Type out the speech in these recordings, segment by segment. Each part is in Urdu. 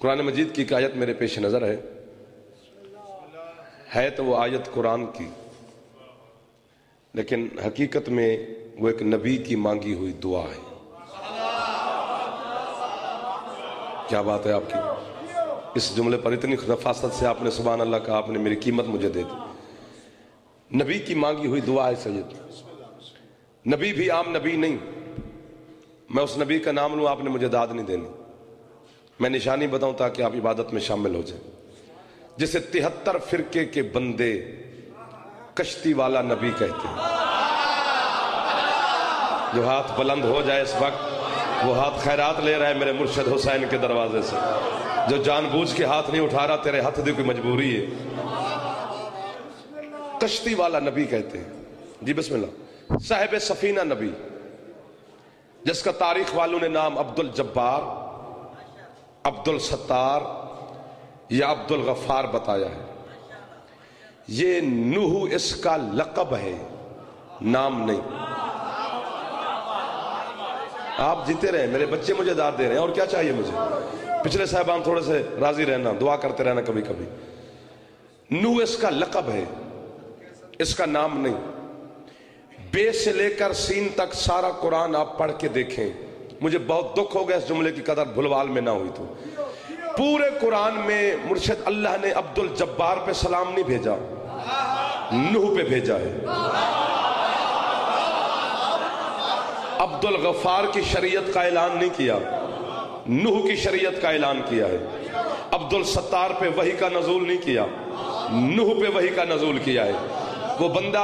قرآن مجید کی ایک آیت میرے پیش نظر ہے تو وہ آیت قرآن کی، لیکن حقیقت میں وہ ایک نبی کی مانگی ہوئی دعا ہے۔ کیا بات ہے آپ کی؟ اس جملے پر اتنی نفاست سے آپ نے سبحان اللہ کہا، آپ نے میری قیمت مجھے دے دی۔ نبی کی مانگی ہوئی دعا ہے سید۔ نبی بھی عام نبی نہیں، میں اس نبی کا نام لوں آپ نے مجھے داد نہیں دینی، میں نشانی بتاؤں تاکہ آپ عبادت میں شامل ہو جائیں، جسے 73 فرقے کے بندے کشتی والا نبی کہتے ہیں۔ جو ہاتھ بلند ہو جائے اس وقت، وہ ہاتھ خیرات لے رہا ہے میرے مرشد حسین کے دروازے سے۔ جو جان بوجھ کے ہاتھ نہیں اٹھا رہا، تیرے ہاتھ دی کوئی مجبوری ہے۔ کشتی والا نبی کہتے ہیں جی۔ بسم اللہ۔ صاحب سفینہ نبی، جس کا تاریخ والوں نے نام عبد الجبار، عبد الستار یا عبد الغفار بتایا ہے۔ یہ نوح اس کا لقب ہے، نام نہیں۔ آپ جیتے رہے، میرے بچے مجھے داد دے رہے ہیں، اور کیا چاہیے مجھے؟ پچھلے صاحبان تھوڑے سے راضی رہنا، دعا کرتے رہنا کبھی کبھی۔ نوح اس کا لقب ہے، اس کا نام نہیں۔ بے سے لے کر سین تک سارا قرآن آپ پڑھ کے دیکھیں، مجھے بہت دکھ ہو گیا اس جملے کی قدر بھلوال میں نہ ہوئی تو۔ پورے قرآن میں مرشد اللہ نے عبد الجبار پہ سلام نہیں بھیجا، نوح پہ بھیجا ہے۔ عبد الغفار کی شریعت کا اعلان نہیں کیا، نوح کی شریعت کا اعلان کیا ہے۔ عبد الستار پہ وحی کا نزول نہیں کیا، نوح پہ وحی کا نزول کیا ہے۔ وہ بندہ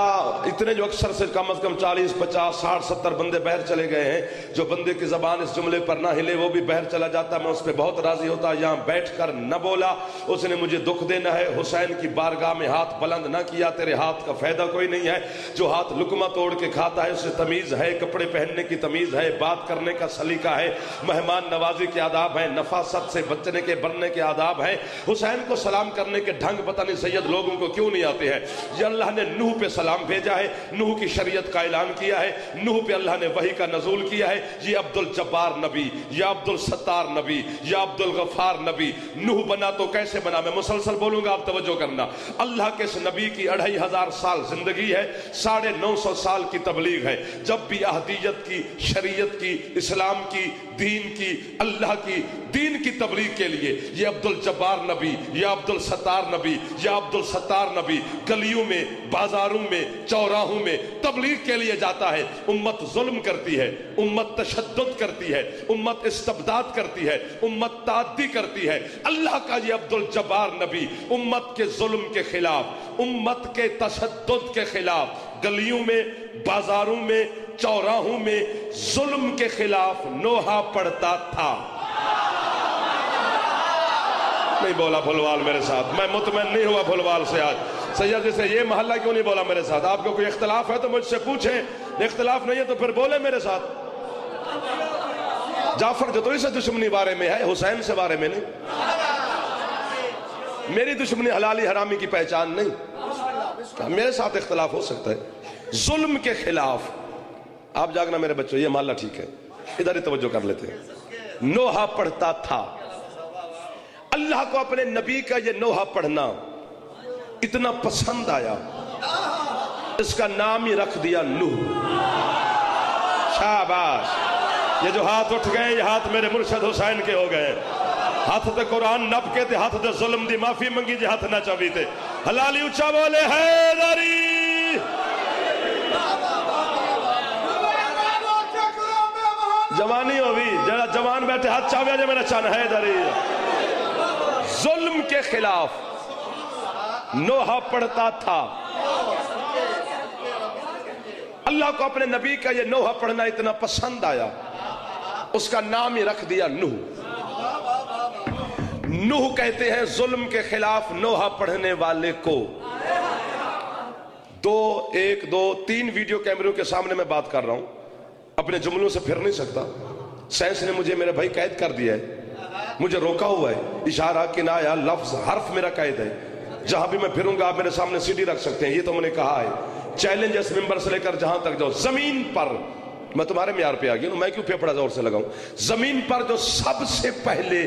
اتنے جو اکثر سے کم از کم 40 50 60 70 بندے بہر چلے گئے ہیں، جو بندے کی زبان اس جملے پر نہ ہلے وہ بھی بہر چلا جاتا، میں اس پہ بہت راضی ہوتا۔ یہاں بیٹھ کر نہ بولا، اس نے مجھے دکھ دینا ہے۔ حسین کی بارگاہ میں ہاتھ بلند نہ کیا، تیرے ہاتھ کا فائدہ کوئی نہیں ہے۔ جو ہاتھ لقمہ توڑ کے کھاتا ہے اسے تمیز ہے، کپڑے پہننے کی تمیز ہے، بات کرنے کا سلیقہ ہے، مہمان نوازی کے آداب ہیں، نفاست سے بچنے کے بننے کے آداب ہیں۔ حسین کو سلام کرنے کے ڈھنگ پتہ نہیں سید لوگوں کو کیوں نہیں آتے ہیں۔ یہ اللہ نے نوح پہ سلام بھیجا ہے، نوح کی شریعت کا اعلان کیا ہے، نوح پہ اللہ نے وحی کا نزول کیا ہے۔ یہ عبد الجبار نبی یا عبد الستار نبی یا عبد الغفار نبی نوح بنا تو کیسے بنا؟ میں مسلسل بولوں گا، آپ توجہ کرنا۔ اللہ کے اس نبی کی 2500 سال زندگی ہے، 950 سال کی تبلیغ ہے۔ جب بھی احدیت کی، شریعت کی، اسلام کی، دین کی، اللہ کی دین کی تبلیغ کے لیے یہ عبد الجبار نبی یا عبد الستار نبی یا عبد الستار نبی گلیوں میں، بازاروں میں، چوراہوں میں تبلیغ کے لیے جاتا ہے۔ امت ظلم کرتی ہے، امت تشدد کرتی ہے، امت استبداد کرتی ہے، امت تعدی کرتی ہے۔ اللہ کا یہ عبد الجبار نبی امت کے ظلم کے خلاف، امت کے تشدد کے خلاف، گلیوں میں، بازاروں میں، چوراہوں میں ظلم کے خلاف نوحہ پڑھتا تھا۔ نہیں بولا بھلوال میرے ساتھ، میں مطمئن نہیں ہوا بھلوال سے آج۔ سید جی سے یہ محلہ کیوں نہیں بولا میرے ساتھ؟ آپ کو کوئی اختلاف ہے تو مجھ سے پوچھیں، اختلاف نہیں ہے تو پھر بولے میرے ساتھ۔ جعفر جتوئی سے دشمنی بارے میں ہے، حسین سے بارے میں نہیں۔ میری دشمنی حلالی حرامی کی پہچان نہیں، میرے ساتھ اختلاف ہو سکتا ہے۔ ظلم کے خلاف آپ جاگنا میرے بچوں، یہ محلہ ٹھیک ہے، ادھر ہی توجہ کر لیتے ہیں۔ نوحہ پڑھتا تھا۔ اللہ کو اپنے نبی کا یہ نوحہ پڑھنا اتنا پسند آیا، اس کا نام ہی رکھ دیا نوح۔ شاباش! یہ جو ہاتھ اٹھ گئے یہ ہاتھ میرے مرشد حسین کے ہو گئے۔ ہاتھ تے قرآن نب کے تے ہاتھ تے ظلم دی معافی منگی جی ہاتھ نہ چاہی تے حلالی اچھا بولے حیدری۔ جوانی ہوئی جڑا جوان بیٹھے ہاتھ چاہویا جے میرا چان حیدری۔ ظلم کے خلاف نوحہ پڑھتا تھا۔ اللہ کو اپنے نبی کا یہ نوحہ پڑھنا اتنا پسند آیا، اس کا نام ہی رکھ دیا نوح۔ نوح کہتے ہیں ظلم کے خلاف نوحہ پڑھنے والے کو۔ 1 2 3 ویڈیو کیمروں کے سامنے میں بات کر رہا ہوں، اپنے جملوں سے پھر نہیں سکتا۔ سائنس نے مجھے میرے بھائی قید کر دیا ہے، مجھے روکا ہوا ہے، اشارہ، کنایہ، لفظ، حرف میرا قید ہے۔ جہاں بھی میں پھروں گا آپ میرے سامنے CD رکھ سکتے ہیں، یہ تو میں نے کہا ہے۔ چیلنج اس ممبر سے لے کر جہاں تک جاؤ، زمین پر، میں تمہارے معیار پہ آ گیا ہوں، میں کیوں پھیپڑا زور سے لگاؤں؟ زمین پر جو سب سے پہلے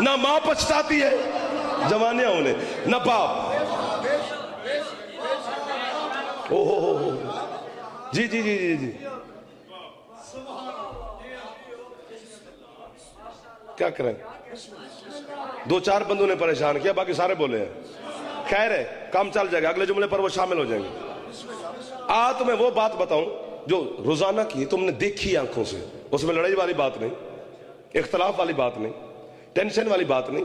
نہ ماں پچھتاتی ہے جوانیاں انہیں، نہ باپ۔ اوہ جی جی جی جی جی کیا کریں، دو چار بندوں نے پریشان کیا، باقی سارے بولے ہیں، خیر ہے کام چل جائے گا، اگلے جملے پر وہ شامل ہو جائیں گے۔ تمہیں وہ بات بتاؤں جو روزانہ کی تم نے دیکھی آنکھوں سے، اس میں لڑائی والی بات نہیں، اختلاف والی بات نہیں، ٹینشن والی بات نہیں۔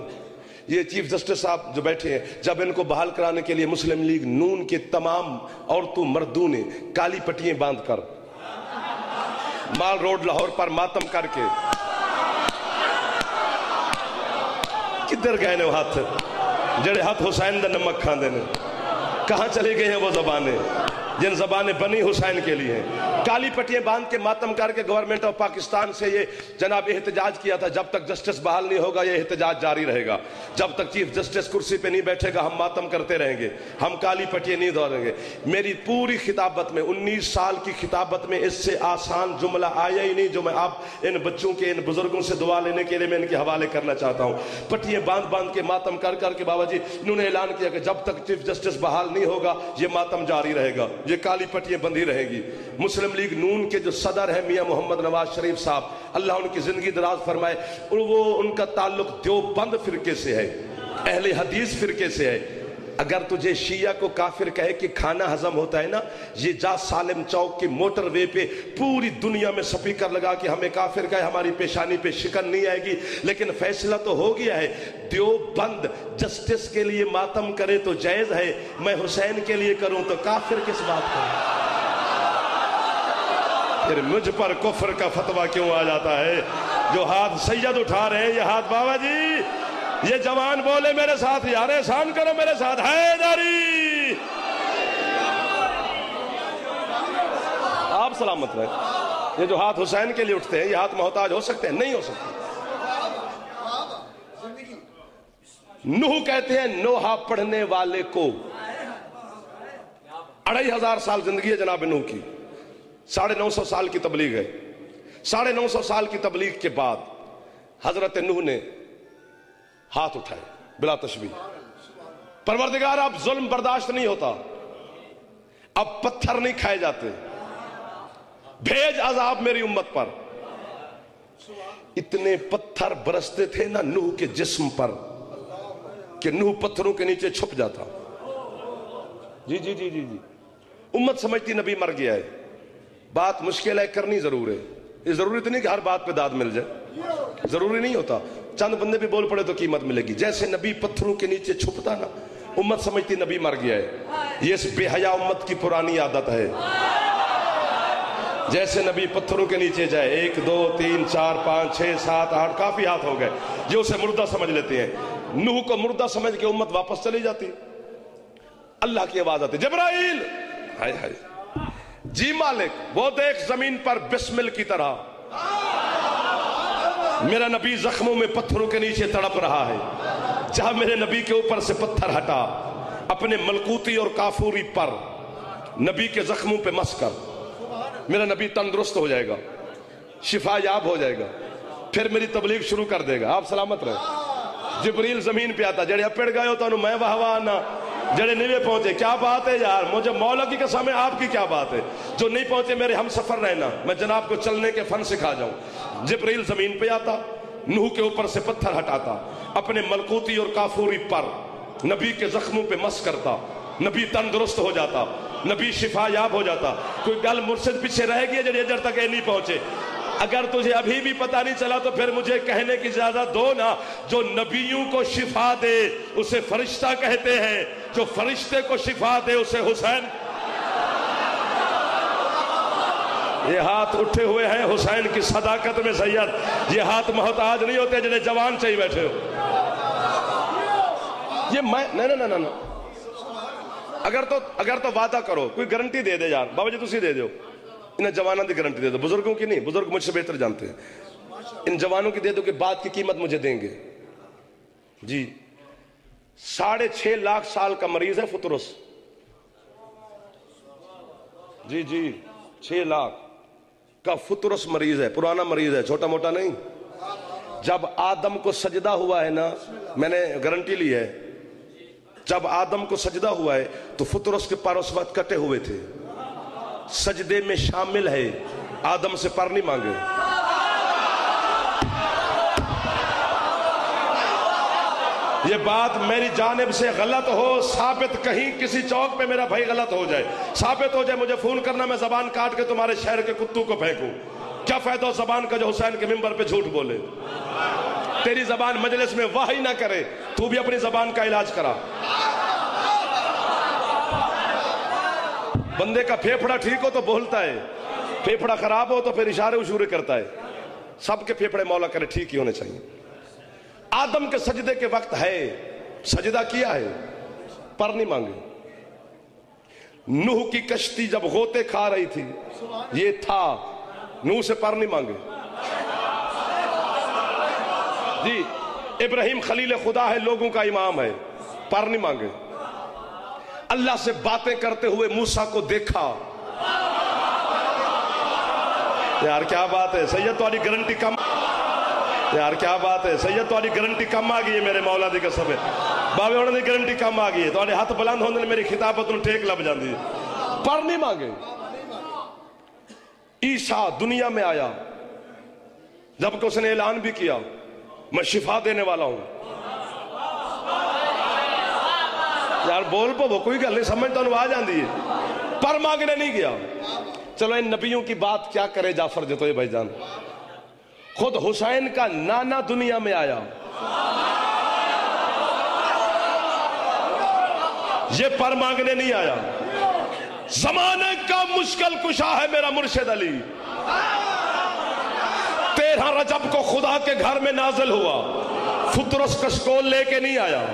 یہ چیف جسٹس صاحب جو بیٹھے ہیں، جب ان کو بحال کرانے کے لیے مسلم لیگ نون کے تمام عورتوں مردوں نے کالی پٹیاں باندھ کر مال روڈ لاہور پر ماتم کر کے، کدھر گئے نے وہ ہاتھ جڑے ہاتھ حسین دا نمک کھاندے نے؟ کہاں چلے گئے ہیں وہ زبانیں جن زبانیں بنی حسین کے لیے ہیں؟ کالی پٹیاں باندھ کے ماتم کر کے گورنمنٹ آف پاکستان سے یہ جناب احتجاج کیا تھا، جب تک جسٹس بحال نہیں ہوگا یہ احتجاج جاری رہے گا، جب تک چیف جسٹس کرسی پہ نہیں بیٹھے گا ہم ماتم کرتے رہیں گے، ہم کالی پٹیاں نہیں دھوڑیں گے۔ میری پوری خطابت میں 19 سال کی خطابت میں اس سے آسان جملہ آیا ہی نہیں جو میں آپ ان بچوں کے ان بزرگوں سے دعا لینے کے لیے میں ان کے حوالے کرنا چاہتا ہوں۔ پٹیاں باندھ باندھ کے ماتم کر کر کے بابا جی انہوں نے اعلان کیا کہ جب تک چیف جسٹس بحال نہیں ہوگا یہ ماتم جاری رہے گا، یہ کالی پٹیاں بندھی رہے گی۔ مسلم لیگ نون کے جو صدر ہیں میاں محمد نواز شریف صاحب، اللہ ان کی زندگی دراز فرمائے، وہ ان کا تعلق دیوبند فرقے سے ہے، اہل حدیث فرقے سے ہے۔ اگر تجھے شیعہ کو کافر کہے کہ کھانا ہضم ہوتا ہے نا، یہ جا سالم چوک کی موٹر وے پہ پوری دنیا میں سپیکر لگا کہ ہمیں کافر کہے، ہماری پیشانی پہ شکن نہیں آئے گی، لیکن فیصلہ تو ہو گیا ہے۔ دیوبند جسٹس کے لیے ماتم کرے تو جائز ہے، میں حسین کے لیے کروں تو کافر کس بات کا؟ پھر مجھ پر کفر کا فتویٰ کیوں آ جاتا ہے؟ جو ہاتھ سید اٹھا رہے ہیں یہ ہاتھ بابا جی، یہ جوان بولے میرے ساتھ، یار احسان کرو میرے ساتھ، حیدری۔ آپ سلامت رہے۔ یہ جو ہاتھ حسین کے لیے اٹھتے ہیں یہ ہاتھ محتاج ہو سکتے ہیں؟ نہیں ہو سکتے۔ نوح کہتے ہیں نوحہ پڑھنے والے کو 2500 سال زندگی ہے جناب نوح کی، 950 سال کی تبلیغ ہے۔ 950 سال کی تبلیغ کے بعد حضرت نوح نے ہاتھ اٹھائے بلا تشبیہ، پروردگار اب ظلم برداشت نہیں ہوتا، اب پتھر نہیں کھائے جاتے، بھیج عذاب میری امت پر۔ اتنے پتھر برستے تھے نا نوح کے جسم پر کہ نوح پتھروں کے نیچے چھپ جاتا۔ جی جی جی جی جی امت سمجھتی نبی مر گیا ہے، بات مشکل ہے، کرنی ضرور ہے۔ یہ ضروری تو نہیں کہ ہر بات پہ داد مل جائے، ضروری نہیں ہوتا، چند بندے بھی بول پڑے تو قیمت ملے گی۔ جیسے نبی پتھروں کے نیچے چھپتا نا، امت سمجھتی نبی مر گیا ہے، یہ اس بے حیا امت کی پرانی عادت ہے۔ جیسے نبی پتھروں کے نیچے جائے، 1 2 3 4 5 6 7 8 کافی ہاتھ ہو گئے، یہ اسے مردہ سمجھ لیتے ہیں۔ نوح کو مردہ سمجھ کے امت واپس چلی جاتی، اللہ کی آواز آتی، جبرائیل، ہائے ہائے جی مالک وہ دیکھ زمین پر بسمل کی طرح میرا نبی زخموں میں پتھروں کے نیچے تڑپ رہا ہے، جہاں میرے نبی کے اوپر سے پتھر ہٹا، اپنے ملکوتی اور کافوری پر نبی کے زخموں پہ مس کر میرا نبی تندرست ہو جائے گا، شفا یاب ہو جائے گا، پھر میری تبلیغ شروع کر دے گا۔ آپ سلامت رہے۔ جبریل زمین پہ آتا، جڑے اپڑ گئے ہو تو انہوں میں واہ واہ نہ، جڑے نہیں پہنچے کیا بات ہے یار، مجھے مولا کی قسم ہے آپ کی کیا بات ہے، جو نہیں پہنچے میرے ہم سفر رہنا، میں جناب کو چلنے کے فن سکھا جاؤں۔ جبریل زمین پہ آتا، نوح کے اوپر سے پتھر ہٹاتا، اپنے ملکوتی اور کافوری پر نبی کے زخموں پہ مس کرتا، نبی تندرست ہو جاتا، نبی شفا یاب ہو جاتا۔ کوئی گل مرشد پیچھے رہ گئی جڑے ادھر تک نہیں پہنچے، اگر تجھے ابھی بھی پتہ نہیں چلا تو پھر مجھے کہنے کی اجازت دو نا، جو نبیوں کو شفا دے اسے فرشتہ کہتے ہیں، جو فرشتے کو شفا دے اسے حسین۔ یہ ہاتھ اٹھے ہوئے ہیں حسین کی صداقت میں سید، یہ ہاتھ محتاج نہیں ہوتے جنہیں جوان چاہیے بیٹھے ہو۔ یہ میں نہیں اگر تو وعدہ کرو، کوئی گارنٹی دے دے یار، بابا جی تسی دے دیو، انہیں جوانوں کی گارنٹی دے دو، بزرگوں کی نہیں، بزرگ مجھ سے بہتر جانتے ہیں، ان جوانوں کی دے دو کہ بات کی قیمت مجھے دیں گے۔ جی 6.5 لاکھ سال کا مریض ہے فطرس، جی 6 لاکھ کا فطرس مریض ہے، پرانا مریض ہے، چھوٹا موٹا نہیں، جب آدم کو سجدہ ہوا ہے نا، میں نے گارنٹی لی ہے، جب آدم کو سجدہ ہوا ہے تو فطرس کے پر اس وقت کٹے ہوئے تھے، سجدے میں شامل ہے، آدم سے پر نہیں مانگے۔ یہ بات میری جانب سے غلط ہو، ثابت کہیں کسی چوک پہ میرا بھائی غلط ہو جائے، ثابت ہو جائے، مجھے فون کرنا، میں زبان کاٹ کے تمہارے شہر کے کتوں کو پھینکوں۔ کیا فائدہ زبان کا جو حسین کے ممبر پہ جھوٹ بولے؟ تیری زبان مجلس میں واہی نہ کرے، تو بھی اپنی زبان کا علاج کرا۔ بندے کا پھیپھڑا ٹھیک ہو تو بولتا ہے، پھیپھڑا خراب ہو تو پھر اشارے اشورے کرتا ہے۔ سب کے پھیپھڑے مولا کرے ٹھیک ہی ہونے چاہیے۔ آدم کے سجدے کے وقت ہے، سجدہ کیا ہے، پر نہیں مانگے۔ نوح کی کشتی جب غوطے کھا رہی تھی، یہ تھا، نوح سے پر نہیں مانگے۔ جی ابراہیم خلیل خدا ہے، لوگوں کا امام ہے، پر نہیں مانگے۔ اللہ سے باتیں کرتے ہوئے موسیٰ کو دیکھا۔ یار کیا بات ہے سید، تمہاری گارنٹی کم، یار کیا بات ہے سید، تمہاری گارنٹی کم آ گئی ہے میرے مولا دی قسم ہے، بابے انہوں نے گارنٹی کم آ گئی ہے، تمہارے ہاتھ بلند ہونے میری خطابت انہوں ٹھیک لب جاندی ہے۔ پر نہیں مانگے۔ عیسیٰ دنیا میں آیا، جبکہ اس نے اعلان بھی کیا میں شفا دینے والا ہوں۔ یار بول پو وہ کوئی گل نہیں، سمجھتا انہوں آ جاندی ہے، پر مانگنے نہیں گیا۔ چلو ان نبیوں کی بات کیا کرے جعفر جتوئی بھائی جان، خود حسین کا نانا دنیا میں آیا، یہ پر مانگنے نہیں آیا۔ زمانے کا مشکل کشا ہے میرا مرشد علی، 13 رجب کو خدا کے گھر میں نازل ہوا، فطرس کشکول لے کے نہیں آیا۔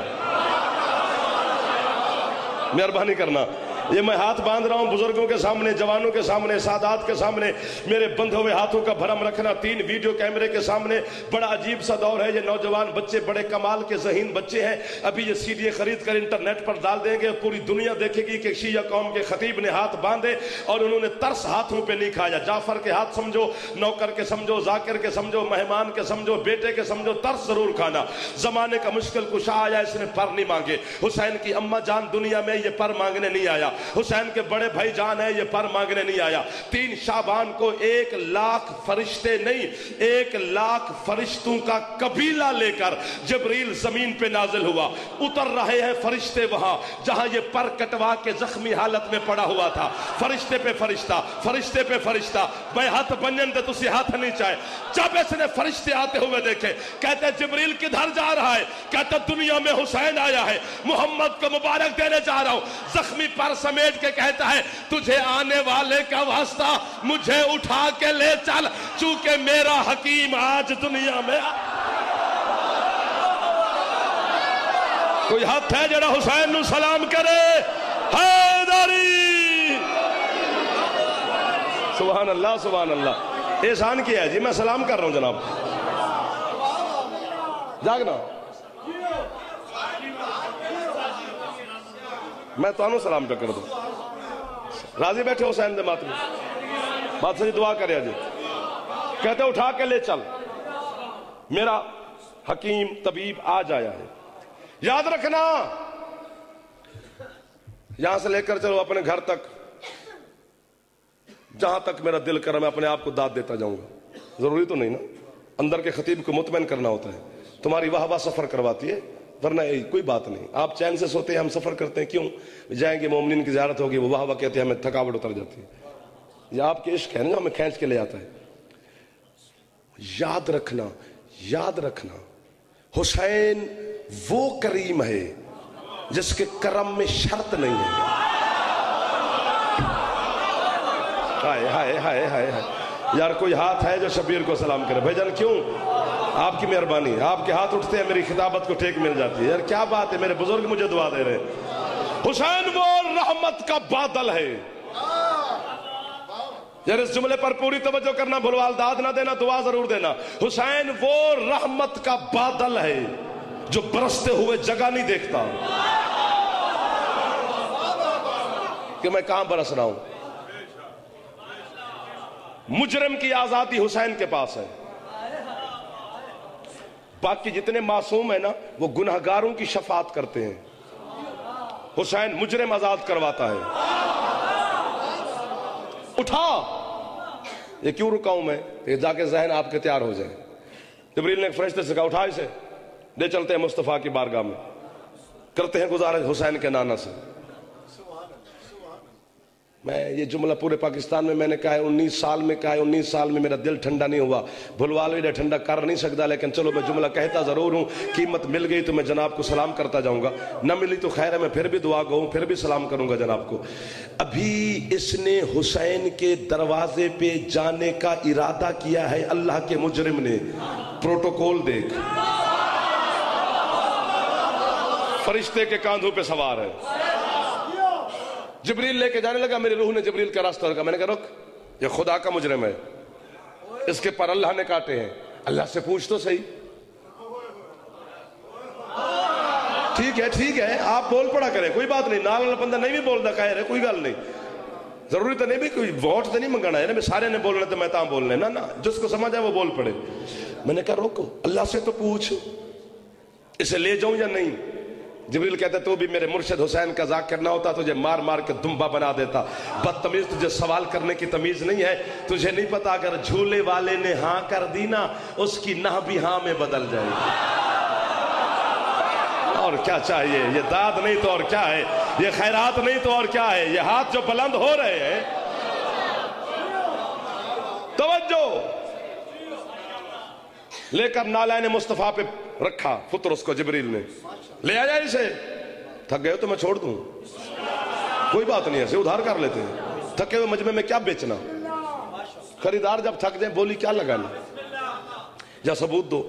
مہربانی کرنا، یہ میں ہاتھ باندھ رہا ہوں بزرگوں کے سامنے، جوانوں کے سامنے، سادات کے سامنے، میرے بندھے ہوئے ہاتھوں کا بھرم رکھنا، 3 ویڈیو کیمرے کے سامنے۔ بڑا عجیب سا دور ہے، یہ نوجوان بچے بڑے کمال کے ذہین بچے ہیں، ابھی یہ سی ڈی خرید کر انٹرنیٹ پر ڈال دیں گے، پوری دنیا دیکھے گی کہ شیعہ قوم کے خطیب نے ہاتھ باندھے اور انہوں نے ترس ہاتھوں پہ نہیں کھایا۔ جعفر کے ہاتھ سمجھو، نوکر کے سمجھو، ذاکر کے سمجھو، مہمان کے سمجھو، بیٹے کے سمجھو، ترس ضرور کھانا۔ زمانے کا مشکل کشا آیا، اس نے پر نہیں مانگے۔ حسین کی اماں جان دنیا میں، یہ پر مانگنے نہیں آیا۔ حسین کے بڑے بھائی جان ہے، یہ پر مانگنے نہیں آیا۔ 3 شعبان کو 1,00,000 فرشتے نہیں، 1,00,000 فرشتوں کا قبیلہ لے کر جبریل زمین پہ نازل ہوا۔ اتر رہے ہیں فرشتے وہاں جہاں یہ پر کٹوا کے زخمی حالت میں پڑا ہوا تھا۔ فرشتے پہ فرشتہ، فرشتے پہ فرشتہ، میں ہاتھ بنجن تے تسی ہاتھ نہیں چاہے۔ جب اس نے فرشتے آتے ہوئے دیکھے، کہتے جبریل کدھر جا رہا ہے؟ کہتے دنیا میں حسین آیا ہے، محمد کو مبارک دینے جا رہا ہوں۔ زخمی پر سمیٹ کے کہتا ہے تجھے آنے والے کا واسطہ مجھے اٹھا کے لے چل، چونکہ میرا حکیم آج دنیا میں۔ کوئی ہاتھ ہے جڑا حسین نو سلام کرے؟ حیدری! سبحان اللہ سبحان اللہ، احسان کیا ہے جی، میں سلام کر رہا ہوں جناب، جاگنا میں تو سلام پہ کر دوں۔ راضی بیٹھے حسین دے مات میں، بات سے دعا کرے جی، کہتے اٹھا کے لے چل، میرا حکیم طبیب آج آیا ہے۔ یاد رکھنا، یہاں سے لے کر چلو اپنے گھر تک، جہاں تک میرا دل کرا میں اپنے آپ کو داد دیتا جاؤں گا۔ ضروری تو نہیں نا، اندر کے خطیب کو مطمئن کرنا ہوتا ہے۔ تمہاری واہ واہ سفر کرواتی ہے، ورنہ کوئی بات نہیں۔ آپ چین سے سوتے ہیں، ہم سفر کرتے ہیں، کیوں؟ جائیں گے مومنین کی زیارت ہوگی، وہ واہ واہ کہتے ہیں، ہمیں تھکاوٹ اتر جاتی ہے۔ یہ آپ کے عشق ہے نا جو ہمیں کھینچ کے لے جاتا ہے۔ یاد رکھنا، یاد رکھنا، حسین وہ کریم ہے جس کے کرم میں شرط نہیں ہے۔ ہائے ہائے ہائے ہائے ہائے، یار کوئی ہاتھ ہے جو شبیر کو سلام کرے؟ بھائی جان کیوں؟ آپ کی مہربانی، آپ کے ہاتھ اٹھتے ہیں میری خطابت کو ٹھیک مل جاتی ہے۔ یار کیا بات ہے، میرے بزرگ مجھے دعا دے رہے ہیں۔ حسین وہ رحمت کا بادل ہے۔ یار اس جملے پر پوری توجہ کرنا، بھلوال داد نہ دینا، دعا ضرور دینا۔ حسین وہ رحمت کا بادل ہے جو برستے ہوئے جگہ نہیں دیکھتا کہ میں کہاں برس رہا ہوں۔ مجرم کی آزادی حسین کے پاس ہے، باقی جتنے معصوم ہیں نا وہ گنہگاروں کی شفاعت کرتے ہیں. حسین مجرم آزاد کرواتا ہے. اٹھا. یہ کیوں رکا ہوں میں؟ یہ جا کے ذہن آپ کے تیار ہو جائے. جبریل نے ایک فرشتے سے کہا اٹھا اسے لے چلتے ہیں مصطفیٰ کی بارگاہ میں, کرتے ہیں گزارش حسین کے نانا سے. میں یہ جملہ پورے پاکستان میں نے کہا ہے, 19 سال میں کہا ہے, 19 سال میں میرا دل ٹھنڈا نہیں ہوا. بھلوال بھی ٹھنڈا کر نہیں سکتا, لیکن چلو میں جملہ کہتا ضرور ہوں. قیمت مل گئی تو میں جناب کو سلام کرتا جاؤں گا, نہ ملی تو خیر ہے, میں پھر بھی دعا گو ہوں, پھر بھی سلام کروں گا جناب کو. ابھی اس نے حسین کے دروازے پہ جانے کا ارادہ کیا ہے, اللہ کے مجرم نے. پروٹوکول دیکھ, فرشتے کے کاندھوں پہ سوار ہے. جبریل لے کے جانے لگا, میری روح نے جبریل کا راستہ رکھا. میں نے کہا رک, یہ خدا کا مجرم ہے, اس کے پر اللہ نے کاٹے ہیں, اللہ سے پوچھ تو صحیح. ٹھیک ہے آپ بول پڑا کریں, کوئی بات نہیں. نال والا بندہ نہیں بھی بولتا خیر ہے, کوئی گل نہیں. ضروری تو نہیں بھی کوئی ووٹ تو نہیں منگانا ہے نا, سارے نے بولنا تو میں تاں بولنا ہے نا, جس کو سمجھ آئے وہ بول پڑے. میں نے کہا روکو, اللہ سے تو پوچھ اسے لے جاؤں یا نہیں. جبریل کہتا تو بھی میرے مرشد حسین کا ذاکر نہ ہوتا تجھے مار مار کے دمبا بنا دیتا. بدتمیز, تجھے سوال کرنے کی تمیز نہیں ہے. تجھے نہیں پتا اگر جھولے والے نے ہاں کر دی نا, اس کی نہ بھی ہاں میں بدل جائے گی. اور کیا چاہیے؟ یہ داد نہیں تو اور کیا ہے, یہ خیرات نہیں تو اور کیا ہے, یہ ہاتھ جو بلند ہو رہے ہیں. توجہ. لے کر نالائن مصطفیٰ پہ رکھا فطرس کو. جبریل نے لے آ جائے اسے. تھک گئے ہو تو میں چھوڑ دوں, کوئی بات نہیں, ایسے ادھار کر لیتے ہیں. تھکے ہوئے مجمع میں کیا بیچنا, خریدار جب تھک جائے بولی کیا لگانا, یا ثبوت دو.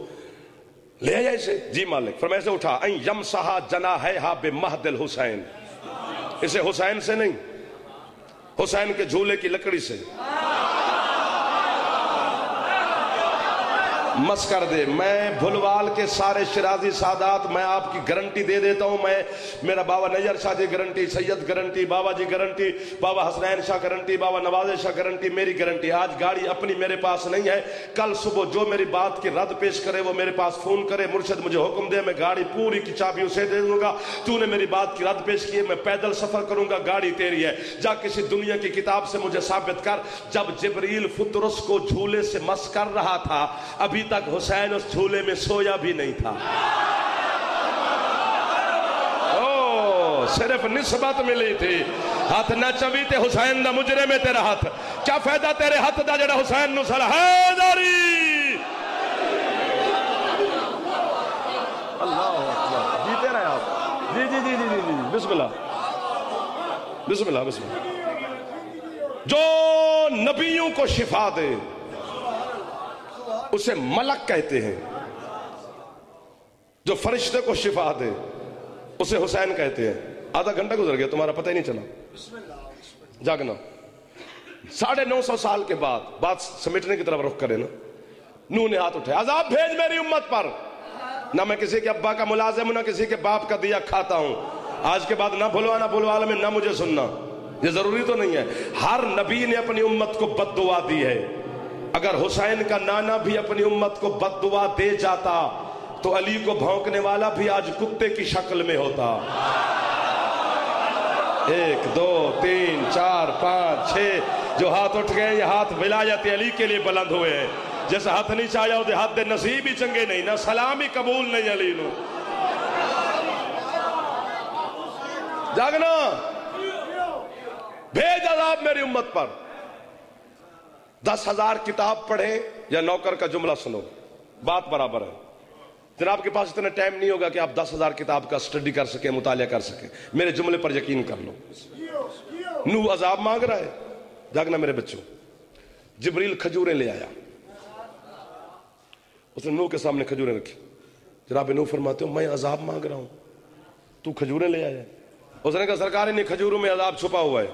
لے آ جائے اسے. جی مالک. فرمائے سے اٹھا. این یمسہا جناحیہا بمہد الحسین, اسے حسین سے نہیں, حسین کے جھولے کی لکڑی سے مس کر دے. میں بھلوال کے سارے شرازی سادات میں آپ کی گارنٹی دے دیتا ہوں. میں, میرا بابا نیر شاہ جی گارنٹی, سید گارنٹی, بابا جی گارنٹی, بابا حسنین شاہ گارنٹی, بابا نواز شاہ گارنٹی, میری گارنٹی. آج گاڑی اپنی میرے پاس نہیں ہے, کل صبح جو میری بات کی رد پیش کرے وہ میرے پاس فون کرے, مرشد مجھے حکم دے, میں گاڑی پوری کی چابی اسے دے دوں گا. تو نے میری بات کی رد پیش کی ہے, میں پیدل سفر کروں گا, گاڑی تیری ہے. جا کسی دنیا کی کتاب سے مجھے ثابت کر جب جبریل فطرس کو جھولے سے مس کر رہا تھا ابھی تک حسین اس جھولے میں سویا بھی نہیں تھا. صرف نسبت ملی تھی. ہاتھ نہ چوی تے حسین دا مجرے میں تیرا ہاتھ, کیا فائدہ تیرے ہاتھ دا جڑا حسین نو سلا حیدری. اللہ اکبر. جیتے رہے آپ. جی جی جی جی جی بسم اللہ بسم اللہ بسم اللہ. جو نبیوں کو شفا دے اسے ملک کہتے ہیں, جو فرشتے کو شفا دے اسے حسین کہتے ہیں. آدھا گھنٹہ گزر گیا تمہارا پتہ ہی نہیں چلا. جاگنا. 950 سال کے بعد بات سمیٹنے کی طرف رخ کرے نا. نوح نے ہاتھ اٹھائے, عذاب بھیج میری امت پر. نہ میں کسی کے ابا کا ملازم ہوں, نہ کسی کے باپ کا دیا کھاتا ہوں. آج کے بعد نہ بھلوانا بھلوالا میں, نہ مجھے سننا. یہ ضروری تو نہیں ہے. ہر نبی نے اپنی امت کو بد دعا دی ہے. اگر حسین کا نانا بھی اپنی امت کو بد دعا دے جاتا تو علی کو بھونکنے والا بھی آج کتے کی شکل میں ہوتا. 1 2 3 4 5 6 جو ہاتھ اٹھ گئے, یہ ہاتھ ولایت علی کے لیے بلند ہوئے ہیں. جیسے ہاتھ نہیں چاہیا ہو دے ہاتھ دے نصیب ہی چنگے نہیں, نہ سلام ہی قبول نہیں علی نو. جاگنا. بھیج عذاب میری امت پر. 10,000 کتاب پڑھیں یا نوکر کا جملہ سنو, بات برابر ہے. جناب کے پاس اتنا ٹائم نہیں ہوگا کہ آپ 10,000 کتاب کا اسٹڈی کر سکیں, مطالعہ کر سکیں. میرے جملے پر یقین کر لو. نوح عذاب مانگ رہا ہے. جاگنا میرے بچوں. جبریل کھجوریں لے آیا, اس نے نوح کے سامنے کھجوریں رکھی. جناب نوح فرماتے ہو میں عذاب مانگ رہا ہوں, تو کھجوریں لے آیا. اس نے کہا سرکار انہیں کھجوروں میں عذاب چھپا ہوا ہے.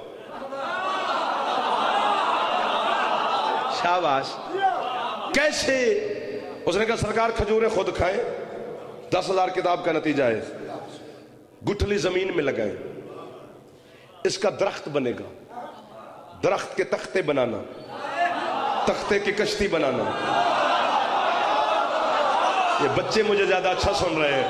شاباش. کیسے؟ اس نے کہا سرکار کھجوریں خود کھائیں, 10,000 کتاب کا نتیجہ ہے. گٹھلی زمین میں لگائیں, اس کا درخت بنے گا. درخت کے تختے بنانا, تختے کی کشتی بنانا. یہ بچے مجھے زیادہ اچھا سن رہے ہیں،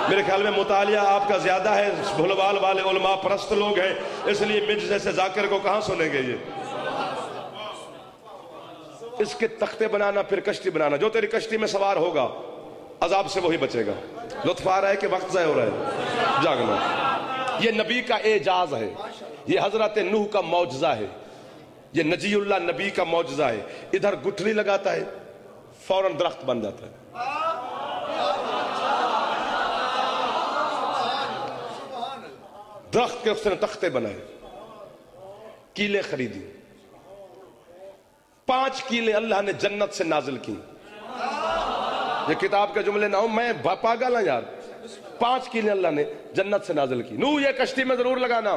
میرے خیال میں مطالعہ آپ کا زیادہ ہے، بھلوال والے علماء پرست لوگ ہیں، اس لیے مجھ جیسے ذاکر کو کہاں سنیں گے یہ؟ اس کے تختے بنانا پھر کشتی بنانا، جو تیری کشتی میں سوار ہوگا عذاب سے وہی بچے گا۔ لطف آ رہا ہے کہ وقت ضائع ہو رہا ہے؟ جاگنا۔ یہ نبی کا اعجاز ہے، یہ حضرت نوح کا معجزہ ہے، یہ نجی اللہ نبی کا معجزہ ہے۔ ادھر گٹھلی لگاتا ہے فوراً درخت بن جاتا ہے۔ درخت کے اس نے تختے بنائے، کیلیں خریدی، 5 کیلیں اللہ نے جنت سے نازل کی۔ یہ کتاب کے جملے نہ ہوں، میں پاگل ہوں یار، 5 کیلیں اللہ نے جنت سے نازل کی۔ نوح یہ کشتی میں ضرور لگانا،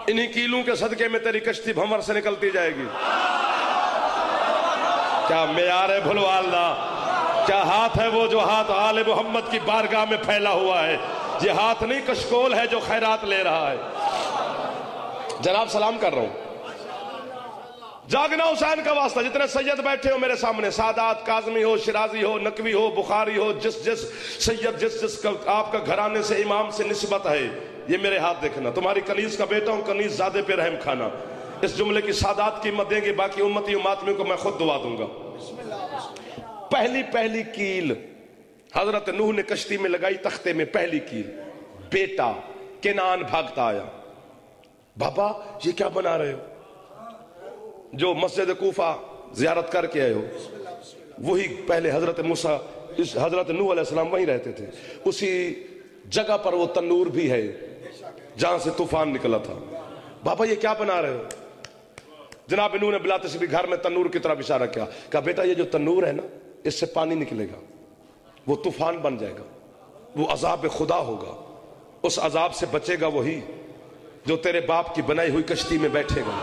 انہی کیلوں کے صدقے میں تیری کشتی بھنور سے نکلتی جائے گی۔ کیا معیار ہے بھلوال دا، کیا ہاتھ ہے وہ جو ہاتھ آل محمد کی بارگاہ میں پھیلا ہوا ہے؟ یہ ہاتھ نہیں کشکول ہے جو خیرات لے رہا ہے۔ جناب سلام کر رہا ہوں۔ جاگنا حسین کا واسطہ، جتنے سید بیٹھے ہو میرے سامنے، سادات، کاظمی ہو، شرازی ہو، نقوی ہو، بخاری ہو، جس سید جس کا آپ کا گھرانے سے امام سے نسبت ہے، یہ میرے ہاتھ دیکھنا۔ تمہاری کنیز کا بیٹا ہوں، کنیز زادے پہ رحم کھانا۔ اس جملے کی سادات قیمت دیں گے، باقی امتی اماتمیوں کو میں خود دعا دوں گا۔ پہلی کیل حضرت نوح نے کشتی میں لگائی، تختے میں پہلی کیل۔ بیٹا کنعان بھاگتا آیا، بابا یہ کیا بنا رہے ہو؟ جو مسجد کوفہ زیارت کر کے آئے ہو، وہی پہلے حضرت موسیٰ، حضرت نوح علیہ السلام وہیں رہتے تھے، اسی جگہ پر وہ تنور بھی ہے جہاں سے طوفان نکلا تھا۔ بابا یہ کیا بنا رہے ہو؟ جناب نوح نے بلا تشبیہ گھر میں تنور کی طرف اشارہ کیا، کہا بیٹا یہ جو تنور ہے نا، اس سے پانی نکلے گا، وہ طوفان بن جائے گا، وہ عذاب خدا ہوگا، اس عذاب سے بچے گا وہی جو تیرے باپ کی بنائی ہوئی کشتی میں بیٹھے گا۔